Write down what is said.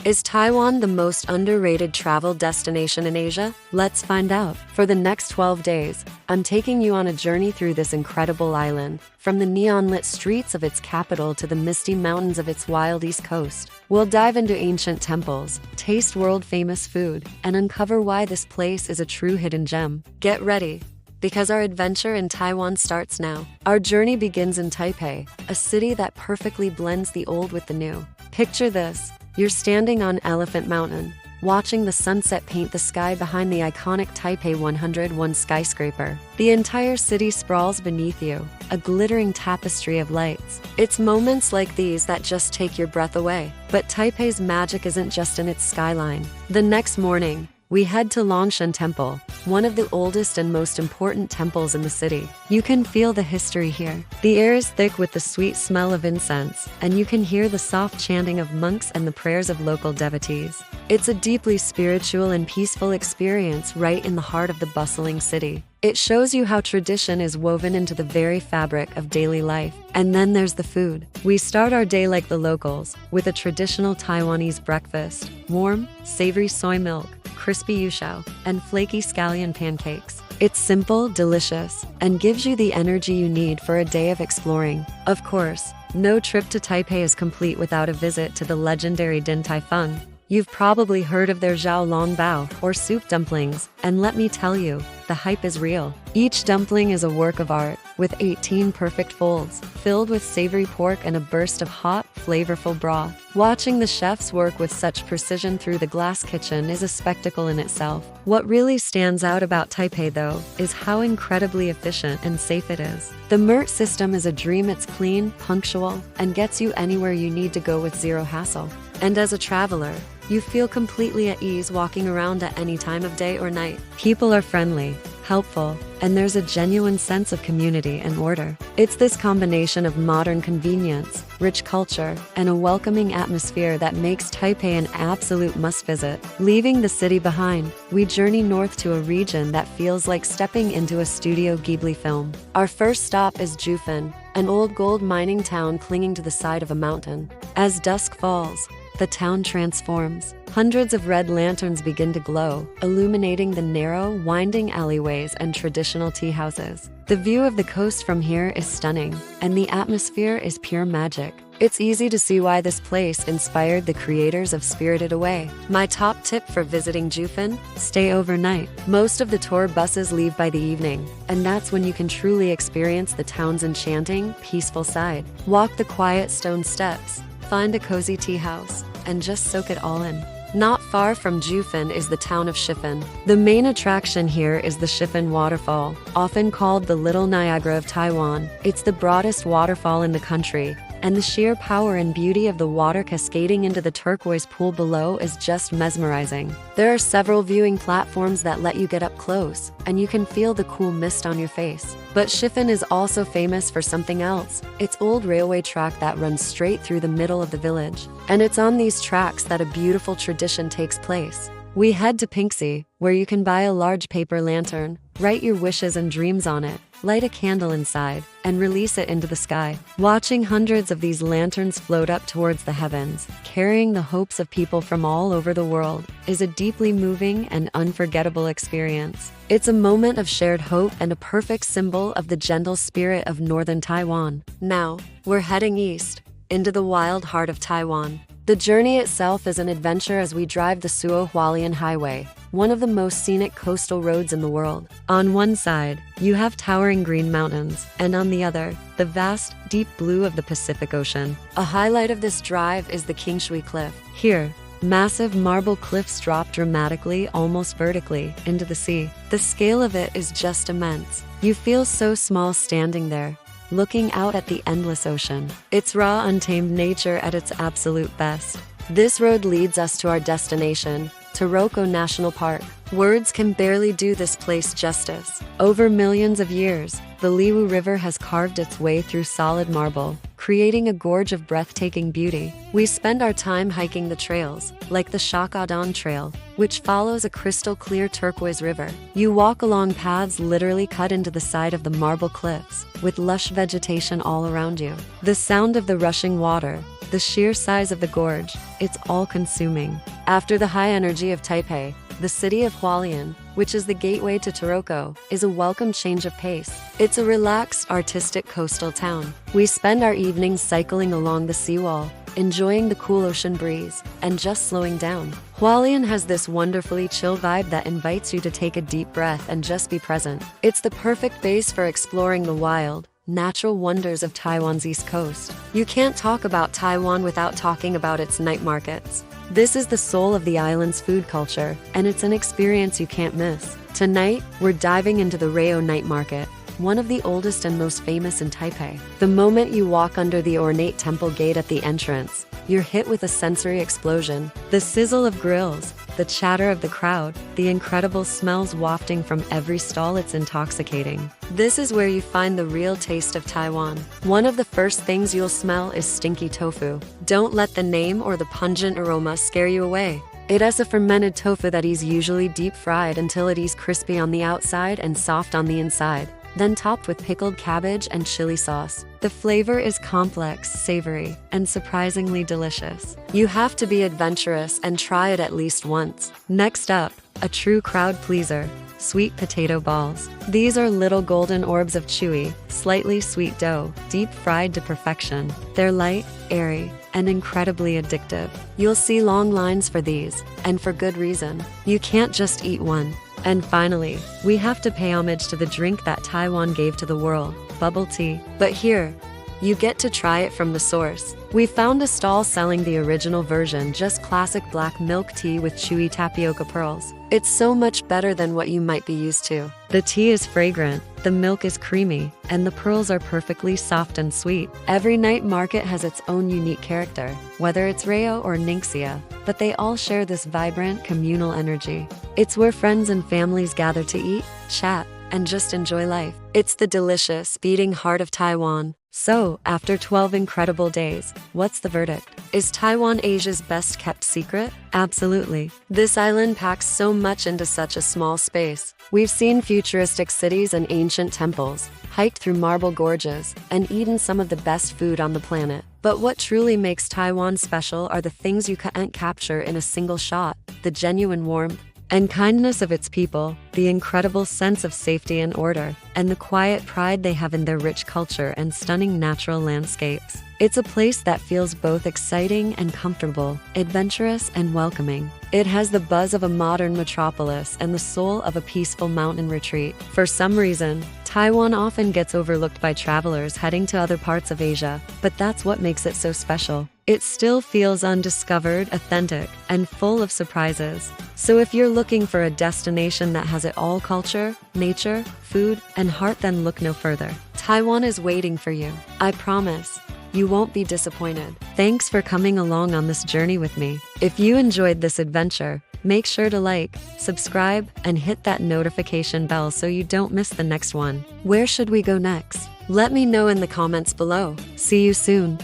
Is Taiwan the most underrated travel destination in Asia? Let's find out. For the next 12 days, I'm taking you on a journey through this incredible island, from the neon-lit streets of its capital to the misty mountains of its wild east coast. We'll dive into ancient temples, taste world-famous food, and uncover why this place is a true hidden gem. Get ready, because our adventure in Taiwan starts now. Our journey begins in Taipei, a city that perfectly blends the old with the new. Picture this. You're standing on Elephant Mountain, watching the sunset paint the sky behind the iconic Taipei 101 skyscraper. The entire city sprawls beneath you, a glittering tapestry of lights. It's moments like these that just take your breath away. But Taipei's magic isn't just in its skyline. The next morning, we head to Longshan Temple, one of the oldest and most important temples in the city. You can feel the history here. The air is thick with the sweet smell of incense, and you can hear the soft chanting of monks and the prayers of local devotees. It's a deeply spiritual and peaceful experience right in the heart of the bustling city. It shows you how tradition is woven into the very fabric of daily life. And then there's the food. We start our day like the locals, with a traditional Taiwanese breakfast: warm, savory soy milk, crispy yushao, and flaky scallion pancakes. It's simple, delicious, and gives you the energy you need for a day of exploring. Of course, no trip to Taipei is complete without a visit to the legendary Din Tai Fung. You've probably heard of their Zhao Long Bao, or soup dumplings, and let me tell you, the hype is real. Each dumpling is a work of art, with 18 perfect folds, filled with savory pork and a burst of hot, flavorful broth. Watching the chefs work with such precision through the glass kitchen is a spectacle in itself. What really stands out about Taipei, though, is how incredibly efficient and safe it is. The MERT system is a dream. It's clean, punctual, and gets you anywhere you need to go with zero hassle. And as a traveler, you feel completely at ease walking around at any time of day or night. People are friendly, helpful, and there's a genuine sense of community and order. It's this combination of modern convenience, rich culture, and a welcoming atmosphere that makes Taipei an absolute must-visit. Leaving the city behind, we journey north to a region that feels like stepping into a Studio Ghibli film. Our first stop is Jiufen, an old gold mining town clinging to the side of a mountain. As dusk falls, the town transforms. Hundreds of red lanterns begin to glow, illuminating the narrow, winding alleyways and traditional tea houses. The view of the coast from here is stunning, and the atmosphere is pure magic. It's easy to see why this place inspired the creators of Spirited Away. My top tip for visiting Jiufen: stay overnight. Most of the tour buses leave by the evening, and that's when you can truly experience the town's enchanting, peaceful side. Walk the quiet stone steps, find a cozy tea house, and just soak it all in. Not far from Jiufen is the town of Shifen. The main attraction here is the Shifen Waterfall, often called the Little Niagara of Taiwan. It's the broadest waterfall in the country, and the sheer power and beauty of the water cascading into the turquoise pool below is just mesmerizing. There are several viewing platforms that let you get up close, and you can feel the cool mist on your face. But Shifen is also famous for something else: its old railway track that runs straight through the middle of the village. And it's on these tracks that a beautiful tradition takes place. We head to Pinxi, where you can buy a large paper lantern, write your wishes and dreams on it, light a candle inside, and release it into the sky. Watching hundreds of these lanterns float up towards the heavens, carrying the hopes of people from all over the world, is a deeply moving and unforgettable experience. It's a moment of shared hope and a perfect symbol of the gentle spirit of northern Taiwan. Now, we're heading east, into the wild heart of Taiwan. The journey itself is an adventure as we drive the Suo-Hualien Highway, one of the most scenic coastal roads in the world. On one side, you have towering green mountains, and on the other, the vast, deep blue of the Pacific Ocean. A highlight of this drive is the Kingshui Cliff. Here, massive marble cliffs drop dramatically, almost vertically, into the sea. The scale of it is just immense. You feel so small standing there, looking out at the endless ocean. It's raw, untamed nature at its absolute best. This road leads us to our destination, Taroko National Park. Words can barely do this place justice. Over millions of years, the Liwu River has carved its way through solid marble, creating a gorge of breathtaking beauty. We spend our time hiking the trails, like the Shakadon Trail, which follows a crystal-clear turquoise river. You walk along paths literally cut into the side of the marble cliffs, with lush vegetation all around you. The sound of the rushing water, the sheer size of the gorge, it's all-consuming. After the high energy of Taipei, the city of Hualien, which is the gateway to Taroko, is a welcome change of pace. It's a relaxed, artistic coastal town. We spend our evenings cycling along the seawall, enjoying the cool ocean breeze, and just slowing down. Hualien has this wonderfully chill vibe that invites you to take a deep breath and just be present. It's the perfect base for exploring the wild, natural wonders of Taiwan's east coast. You can't talk about Taiwan without talking about its night markets. This is the soul of the island's food culture, and it's an experience you can't miss. Tonight, we're diving into the Rio Night Market, one of the oldest and most famous in Taipei. The moment you walk under the ornate temple gate at the entrance, you're hit with a sensory explosion. The sizzle of grills, the chatter of the crowd, the incredible smells wafting from every stall, it's intoxicating. This is where you find the real taste of Taiwan. One of the first things you'll smell is stinky tofu. Don't let the name or the pungent aroma scare you away. It has a fermented tofu that is usually deep fried until it is crispy on the outside and soft on the inside, then topped with pickled cabbage and chili sauce. The flavor is complex, savory, and surprisingly delicious. You have to be adventurous and try it at least once. Next up, a true crowd pleaser, sweet potato balls. These are little golden orbs of chewy, slightly sweet dough, deep fried to perfection. They're light, airy, and incredibly addictive. You'll see long lines for these, and for good reason. You can't just eat one. And finally, we have to pay homage to the drink that Taiwan gave to the world, bubble tea. But here, you get to try it from the source. We found a stall selling the original version, just classic black milk tea with chewy tapioca pearls. It's so much better than what you might be used to. The tea is fragrant, the milk is creamy, and the pearls are perfectly soft and sweet. Every night market has its own unique character, whether it's Rio or Ningxia, but they all share this vibrant, communal energy. It's where friends and families gather to eat, chat, and just enjoy life. It's the delicious, beating heart of Taiwan. So, after 12 incredible days, what's the verdict? Is Taiwan Asia's best kept secret? Absolutely. This island packs so much into such a small space. We've seen futuristic cities and ancient temples, hiked through marble gorges, and eaten some of the best food on the planet. But what truly makes Taiwan special are the things you can't capture in a single shot: the genuine warmth and kindness of its people, the incredible sense of safety and order, and the quiet pride they have in their rich culture and stunning natural landscapes. It's a place that feels both exciting and comfortable, adventurous and welcoming. It has the buzz of a modern metropolis and the soul of a peaceful mountain retreat. For some reason, Taiwan often gets overlooked by travelers heading to other parts of Asia, but that's what makes it so special. It still feels undiscovered, authentic, and full of surprises. So if you're looking for a destination that has it all: culture, nature, food, and heart, then look no further. Taiwan is waiting for you. I promise. You won't be disappointed. Thanks for coming along on this journey with me. If you enjoyed this adventure, make sure to like, subscribe, and hit that notification bell so you don't miss the next one. Where should we go next? Let me know in the comments below. See you soon.